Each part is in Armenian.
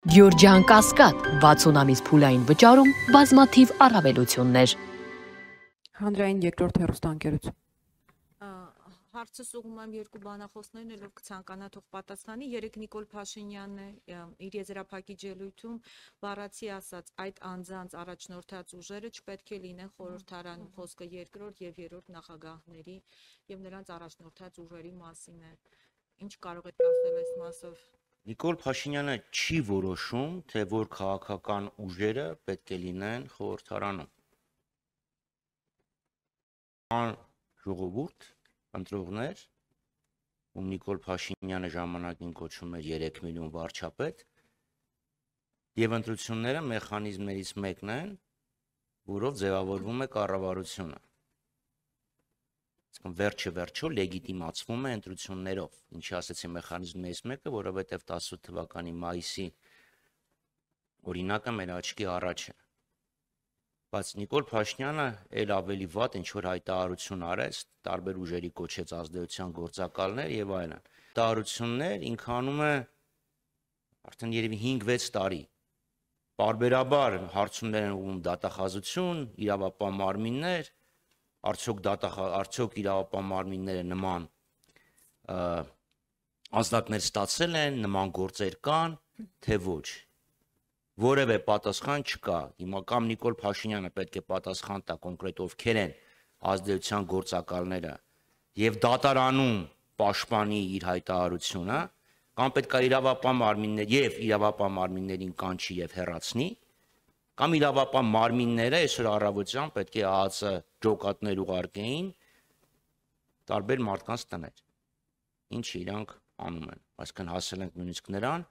Գյորջյան Կասկադ 60 ամիս փուլային վճարում բազմաթիվ առավելություններ։ Հանրային երկրորդ հեռուստաընկերություն։ Հարցս ուղղում եմ երկու բանախոսներին, ելով կցանկանա թող պատասխանի։ Երեք Նիկոլ Փաշինյանն իր եզրափակիչ ելույթում բառացի ասաց, այդ անձանց առաջնորդած ուժերը չպետք է լինեն խորհրդարանում, խոսքը երկրորդ եւ երրորդ նախագահների եւ նրանց առաջնորդած ուժերի մասին է։ Ինչ կարող եք ասել այս մասով։ Նիկոլ Փաշինյանը չի որոշում, թե որ քաղաքական ուժերը պետք է լինեն խորհրդարանում։ Ան ժողովուրդ, ընտրողներ, ում Նիկոլ Փաշինյանը ժամանակին կոչում էր 3 միլիոն վարչապետ, եւ ընտրությունները մեխանիզմներից մեկն են, որով ձևավորվում է կառավարությունը։ Վերջը վերջո լեգիտիմացվում է ընտրություններով, ինչի ասեցի մեխանիզմներից մեկը, որովհետև 18 թվականի մայիսի օրինակը մեր աչքի առաջ է։ Բայց Նիկոլ Փաշինյանը էլ ավելի վատ ինչ-որ հայտարարություն արեց, տարբեր ուժերի կոչեց ազդեցության գործակալներ եւ այլն։ Հայտարարություններ ինքը անում է արդեն երևի 5-6 տարի։ Բարբերաբար հարցումներ են ուղղում դատախազություն, իրավապահ մարմիններ, արդյոք իրավապահ մարմինները նման ազդակներ ստացել են, նման գործեր կան, թե ոչ։ Որևէ պատասխան չկա։ Հիմա կամ Նիկոլ Փաշինյանը պետք է պատասխան տա կոնկրետ ովքեր են ազդեցության գործակալները եւ դատարանում պաշտպանի իր հայտարարությունը, կամ պետք է իրավապահ մարմիններին կանչի եւ հեռացնի, կամ իրավապահ մարմինները այսօր առավոտյան պետք է ԱԱԾ ջոկատներ ուղարկեին տարբեր մարդկանց տներ, ինչը իրանք անում են, այսինքն հասել ենք նույնիսկ նրան,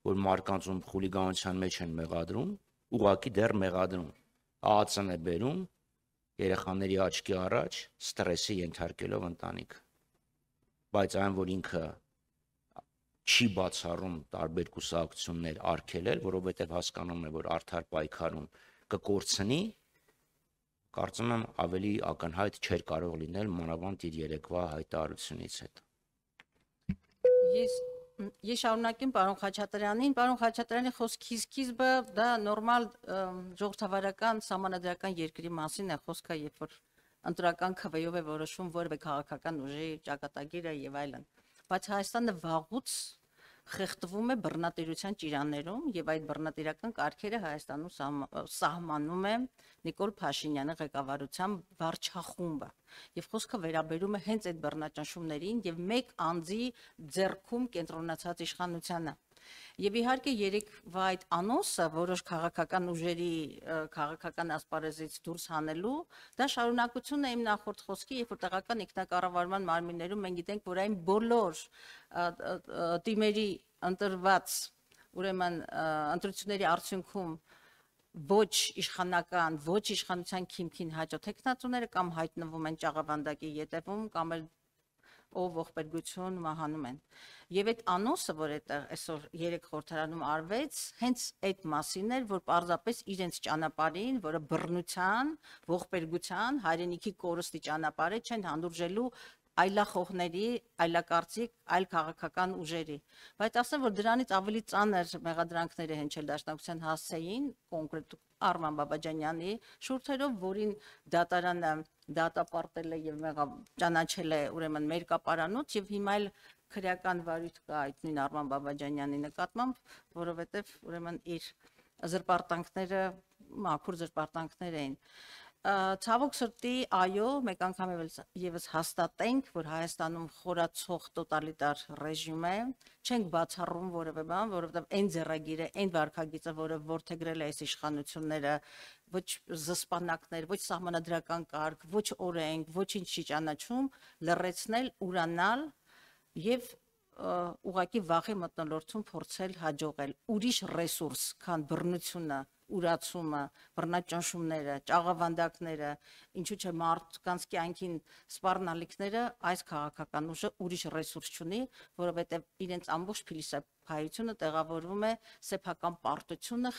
որ մարդկանց ում խուլիգանության մեջ են մեղադրում, ուղղակի դեռ մեղադրում, ԱԱԾ-ն է բերում երեխաների աչքի առաջ ստրեսի ենթարկելով ընտանիքը, բայց այն, որ ինքը չի բացառում տարբեր կուսակցություններ արգելել, որովհետև հասկանում է, որ արդար պայքարում կկորցնի, կարծում եմ ավելի ակնհայտ չէր կարող լինել մանավանդ իր երեկվա հայտարարությունից հետո։ Ես շարունակեմ պարոն Խաչատրյանին, պարոն Խաչատրյանի խոսքի սկիզբը դա նորմալ ժողովրդավարական սահմանադրական երկրի մասին է խոսքը, երբ որ ընտրական քվեով է որոշվում որևէ քաղաքական ուժի ճակատագիրը եւ այլն։ Բայց Հայաստանը վաղուց խեղդվում է բռնատիրության ճիրաններում եւ այդ բռնատիրական կարգերը Հայաստանում սահմանում է Նիկոլ Փաշինյանի ղեկավարության վարչախումբը եւ խոսքը վերաբերում է հենց այդ բռնաճնշումներին եւ մեկ անձի ձեռքում կենտրոնացած իշխանությանը։ Եվ իհարկե երեկվա այդ անոնսը որոշ քաղաքական ուժերի քաղաքական ասպարեզից դուրս հանելու դա շարունակություն է իմ նախորդ խոսքի, երբ որ տեղական ինքնակառավարման մարմիններում մենք գիտենք, որ այն բոլոր թիմերի ընտրված ուրեմն ընտրությունների արդյունքում ոչ իշխանական, ոչ իշխանության քիմքին հաջող տեխնացուները կամ հայտնվում են ճաղավանդակի ետևում կամ էլ ով ողբերգություն մահանում են։ Եվ այդ անոնսը, որ այդտեղ այսօր երեք խորհրդարանում արվեց, հենց այդ մասին էր, որ պարզապես իրենց ճանապարհին, որը բռնության, ողբերգության, հայրենիքի կորստի ճանապարհը չեն հանդուրժելու այլախոհների, այլակարծիք, այլ քաղաքական ուժերի։ Բայց ասեմ, որ դրանից ավելի ծանր մեղադրանքները հնչել դաշնակցության հասցեին, կոնկրետ Արման Բաբաջանյանի շուրթերով, որին դատարանը դատապարտել է եւ ճանաչել է ուրեմն մերկապարանոց եւ հիմա էլ քրեական վարույթ կա այդ նույն Արման Բաբաջանյանի նկատմամբ, որովհետեւ ուրեմն իր զրպարտանքները մաքուր զրպարտանքներ էին։ Ցավոք սրտի, այո, մեկ անգամ եւս հաստատենք, որ Հայաստանում խորացող տոտալիտար ռեժիմ է, չենք բացառում որևէ բան, որովհետեւ այն ձեռագիրը, այն վարքագիծը, որը ворթեգրել է այս իշխանությունները, ոչ զսպանակներ, ոչ սահմանադրական կարգ, ոչ օրենք, ոչինչ չի ճանաչում, լռեցնել, ուրանալ եւ ուղղակի վախի մտնոլորտում փորձել հաջողել ուրիշ ռեսուրս, քան բռնությունը, ուրացումը, բռնաճնշումները, ճաղավանդակները, ինչու՞ չէ մարդկանց կյանքին սպառնալիքները, այս քաղաքական ուժը ուրիշ ռեսուրս չունի, որովհետև իրենց ամբողջ փայությունը տեղավորվում է սեփական պարտությունը,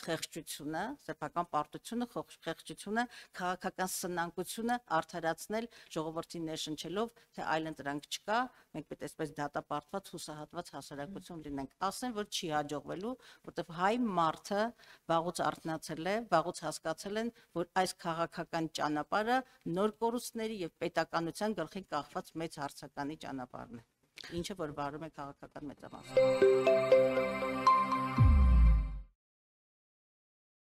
խեղճությունը, քաղաքական սնանկությունը արդարացնել ժողովրդին ներշնչելով, թե այլ ընտրանք չկա, մենք պետք է այսպես դատապարտված, հուսահատված հասարակություն լինենք։ Ասեն, որ չի հաջողվելու, որտեղ հայ մարդը վաղուց արթնացել է, վաղուց հասկացել են, որ այս քաղաքական ճանապարհը նոր կորուստների եւ պետականության գլխին կախված մեծ հարցականի ճանապարհն է, ինչը որ վարում է քաղաքական մեծամասնություն։